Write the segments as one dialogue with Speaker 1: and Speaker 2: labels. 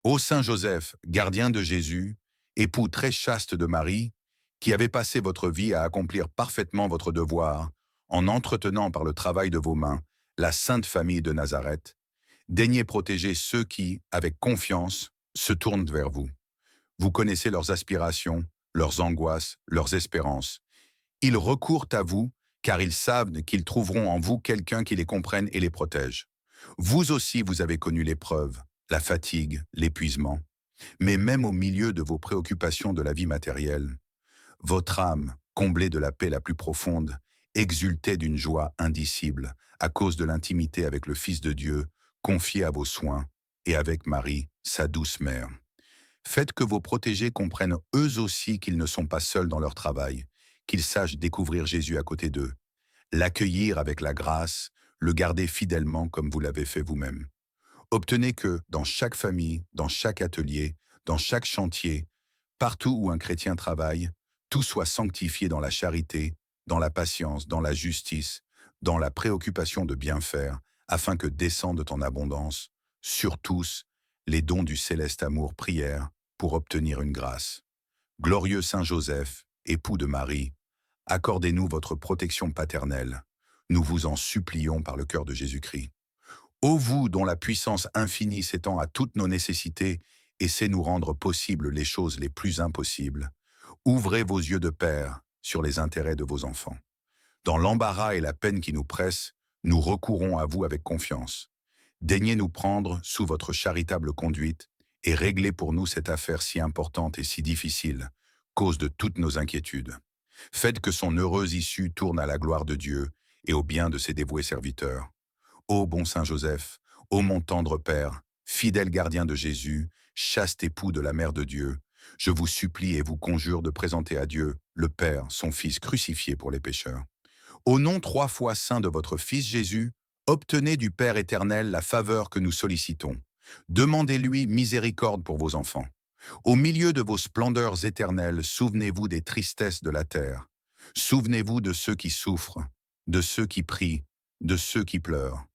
Speaker 1: Ô Saint Joseph, gardien de Jésus, époux très chaste de Marie, qui avez passé votre vie à accomplir parfaitement votre devoir, en entretenant par le travail de vos mains la sainte famille de Nazareth, daignez protéger ceux qui, avec confiance, se tournent vers vous. Vous connaissez leurs aspirations, leurs angoisses, leurs espérances. Ils recourent à vous, car ils savent qu'ils trouveront en vous quelqu'un qui les comprenne et les protège. Vous aussi, vous avez connu l'épreuve, la fatigue, l'épuisement. Mais même au milieu de vos préoccupations de la vie matérielle, votre âme, comblée de la paix la plus profonde, exultait d'une joie indicible à cause de l'intimité avec le Fils de Dieu, confié à vos soins, et avec Marie, sa douce mère. Faites que vos protégés comprennent eux aussi qu'ils ne sont pas seuls dans leur travail, qu'ils sachent découvrir Jésus à côté d'eux, l'accueillir avec la grâce, le garder fidèlement comme vous l'avez fait vous-même. Obtenez que, dans chaque famille, dans chaque atelier, dans chaque chantier, partout où un chrétien travaille, tout soit sanctifié dans la charité, dans la patience, dans la justice, dans la préoccupation de bien faire, afin que descendent en abondance, sur tous, les dons du céleste amour prière, pour obtenir une grâce. Glorieux Saint Joseph, époux de Marie, accordez-nous votre protection paternelle. Nous vous en supplions par le cœur de Jésus-Christ. Ô vous dont la puissance infinie s'étend à toutes nos nécessités et sait nous rendre possibles les choses les plus impossibles, ouvrez vos yeux de père sur les intérêts de vos enfants. Dans l'embarras et la peine qui nous pressent, nous recourons à vous avec confiance. Daignez nous prendre sous votre charitable conduite et régler pour nous cette affaire si importante et si difficile, cause de toutes nos inquiétudes. Faites que son heureuse issue tourne à la gloire de Dieu et au bien de ses dévoués serviteurs. Ô bon Saint Joseph, ô mon tendre Père, fidèle gardien de Jésus, chaste époux de la Mère de Dieu, je vous supplie et vous conjure de présenter à Dieu, le Père, son Fils crucifié pour les pécheurs. Au nom 3 fois saint de votre Fils Jésus, obtenez du Père éternel la faveur que nous sollicitons. Demandez-lui miséricorde pour vos enfants. Au milieu de vos splendeurs éternelles, souvenez-vous des tristesses de la terre. Souvenez-vous de ceux qui souffrent, de ceux qui prient, de ceux qui pleurent.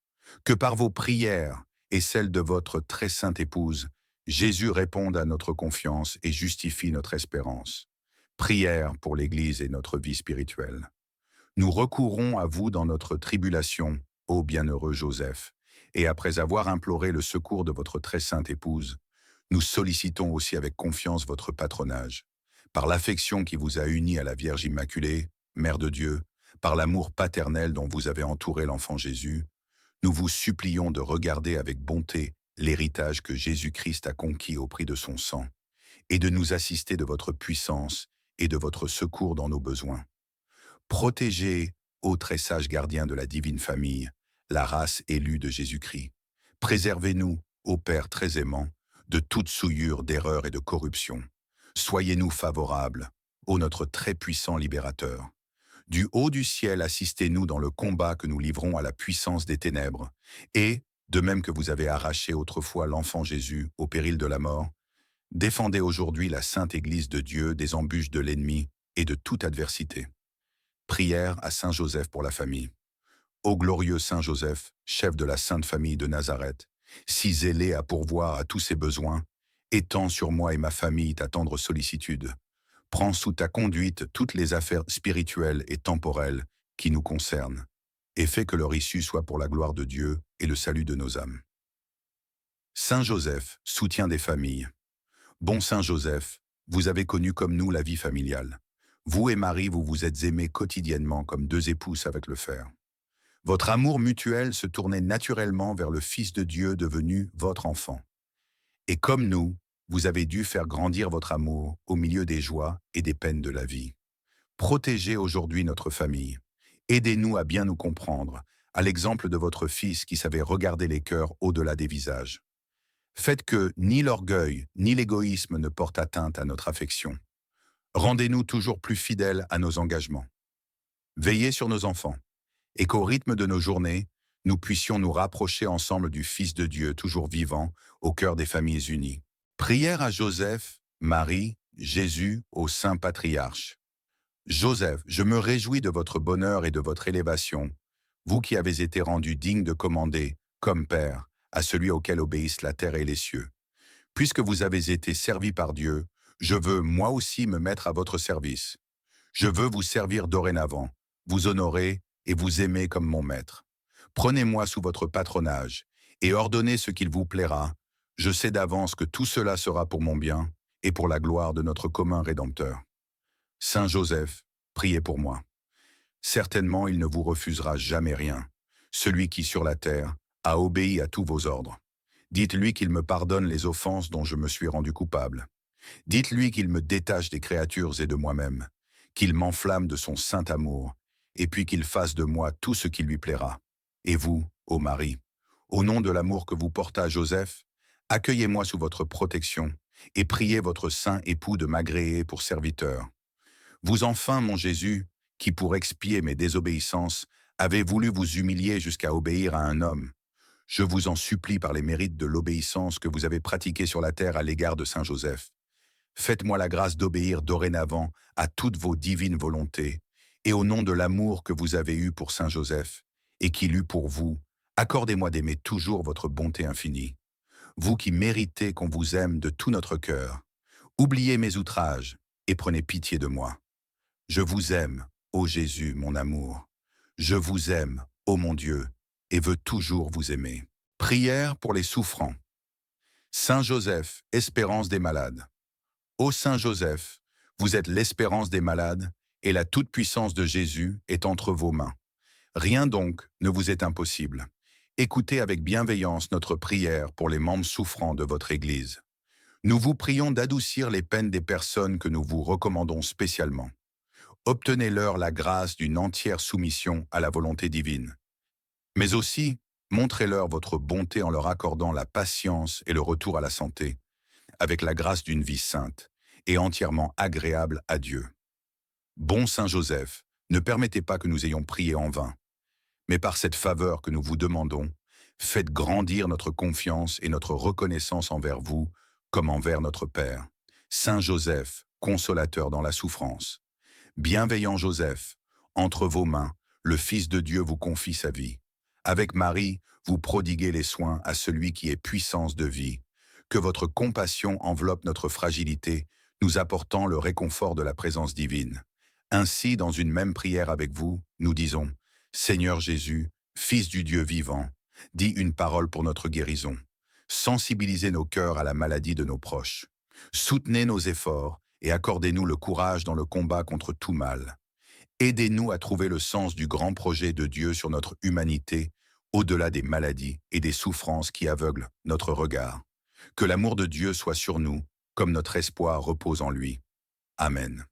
Speaker 1: Que par vos prières et celles de votre très sainte épouse, Jésus réponde à notre confiance et justifie notre espérance. Prière pour l'Église et notre vie spirituelle. Nous recourons à vous dans notre tribulation, ô bienheureux Joseph, et après avoir imploré le secours de votre très sainte épouse, nous sollicitons aussi avec confiance votre patronage. Par l'affection qui vous a unis à la Vierge Immaculée, Mère de Dieu, par l'amour paternel dont vous avez entouré l'enfant Jésus, nous vous supplions de regarder avec bonté l'héritage que Jésus-Christ a conquis au prix de son sang, et de nous assister de votre puissance et de votre secours dans nos besoins. Protégez, ô très sage gardien de la divine famille, la race élue de Jésus-Christ. Préservez-nous, ô Père très aimant, de toute souillure d'erreur et de corruption. Soyez-nous favorables, ô notre très puissant libérateur. Du haut du ciel, assistez-nous dans le combat que nous livrons à la puissance des ténèbres, et, de même que vous avez arraché autrefois l'enfant Jésus au péril de la mort, défendez aujourd'hui la sainte Église de Dieu des embûches de l'ennemi et de toute adversité. Prière à Saint Joseph pour la famille. Ô glorieux Saint Joseph, chef de la Sainte Famille de Nazareth, si zélé à pourvoir à tous ses besoins, étends sur moi et ma famille ta tendre sollicitude. Prends sous ta conduite toutes les affaires spirituelles et temporelles qui nous concernent, et fais que leur issue soit pour la gloire de Dieu et le salut de nos âmes. Saint Joseph, soutien des familles. Bon Saint Joseph, vous avez connu comme nous la vie familiale. Vous et Marie, vous vous êtes aimés quotidiennement comme deux épouses avec le fer. Votre amour mutuel se tournait naturellement vers le Fils de Dieu devenu votre enfant. Et comme nous, vous avez dû faire grandir votre amour au milieu des joies et des peines de la vie. Protégez aujourd'hui notre famille. Aidez-nous à bien nous comprendre, à l'exemple de votre Fils qui savait regarder les cœurs au-delà des visages. Faites que ni l'orgueil ni l'égoïsme ne portent atteinte à notre affection. Rendez-nous toujours plus fidèles à nos engagements. Veillez sur nos enfants, et qu'au rythme de nos journées, nous puissions nous rapprocher ensemble du Fils de Dieu toujours vivant au cœur des familles unies. Prière à Joseph, Marie, Jésus, au Saint Patriarche. Joseph, je me réjouis de votre bonheur et de votre élévation, vous qui avez été rendu digne de commander, comme Père, à celui auquel obéissent la terre et les cieux. Puisque vous avez été servis par Dieu, je veux moi aussi me mettre à votre service. Je veux vous servir dorénavant, vous honorer et vous aimer comme mon maître. Prenez-moi sous votre patronage et ordonnez ce qu'il vous plaira. Je sais d'avance que tout cela sera pour mon bien et pour la gloire de notre commun Rédempteur. Saint Joseph, priez pour moi. Certainement, il ne vous refusera jamais rien. Celui qui, sur la terre, a obéi à tous vos ordres. Dites-lui qu'il me pardonne les offenses dont je me suis rendu coupable. Dites-lui qu'il me détache des créatures et de moi-même, qu'il m'enflamme de son saint amour, et puis qu'il fasse de moi tout ce qui lui plaira. Et vous, ô Marie, au nom de l'amour que vous portez à Joseph, accueillez-moi sous votre protection et priez votre saint époux de m'agréer pour serviteur. Vous enfin, mon Jésus, qui pour expier mes désobéissances, avez voulu vous humilier jusqu'à obéir à un homme. Je vous en supplie par les mérites de l'obéissance que vous avez pratiquée sur la terre à l'égard de Saint Joseph. Faites-moi la grâce d'obéir dorénavant à toutes vos divines volontés, et au nom de l'amour que vous avez eu pour Saint Joseph, et qu'il eut pour vous, accordez-moi d'aimer toujours votre bonté infinie. Vous qui méritez qu'on vous aime de tout notre cœur, oubliez mes outrages et prenez pitié de moi. Je vous aime, ô Jésus, mon amour. Je vous aime, ô mon Dieu, et veux toujours vous aimer. Prière pour les souffrants. Saint Joseph, espérance des malades. Ô Saint Joseph, vous êtes l'espérance des malades, et la toute-puissance de Jésus est entre vos mains. Rien donc ne vous est impossible. Écoutez avec bienveillance notre prière pour les membres souffrants de votre Église. Nous vous prions d'adoucir les peines des personnes que nous vous recommandons spécialement. Obtenez-leur la grâce d'une entière soumission à la volonté divine. Mais aussi, montrez-leur votre bonté en leur accordant la patience et le retour à la santé, avec la grâce d'une vie sainte et entièrement agréable à Dieu. Bon Saint Joseph, ne permettez pas que nous ayons prié en vain, mais par cette faveur que nous vous demandons, faites grandir notre confiance et notre reconnaissance envers vous, comme envers notre Père. Saint Joseph, consolateur dans la souffrance. Bienveillant Joseph, entre vos mains, le Fils de Dieu vous confie sa vie. Avec Marie, vous prodiguez les soins à celui qui est puissance de vie. Que votre compassion enveloppe notre fragilité, nous apportant le réconfort de la présence divine. Ainsi, dans une même prière avec vous, nous disons « Seigneur Jésus, Fils du Dieu vivant, dis une parole pour notre guérison. Sensibilisez nos cœurs à la maladie de nos proches. Soutenez nos efforts et accordez-nous le courage dans le combat contre tout mal. Aidez-nous à trouver le sens du grand projet de Dieu sur notre humanité, au-delà des maladies et des souffrances qui aveuglent notre regard. Que l'amour de Dieu soit sur nous, comme notre espoir repose en lui. Amen.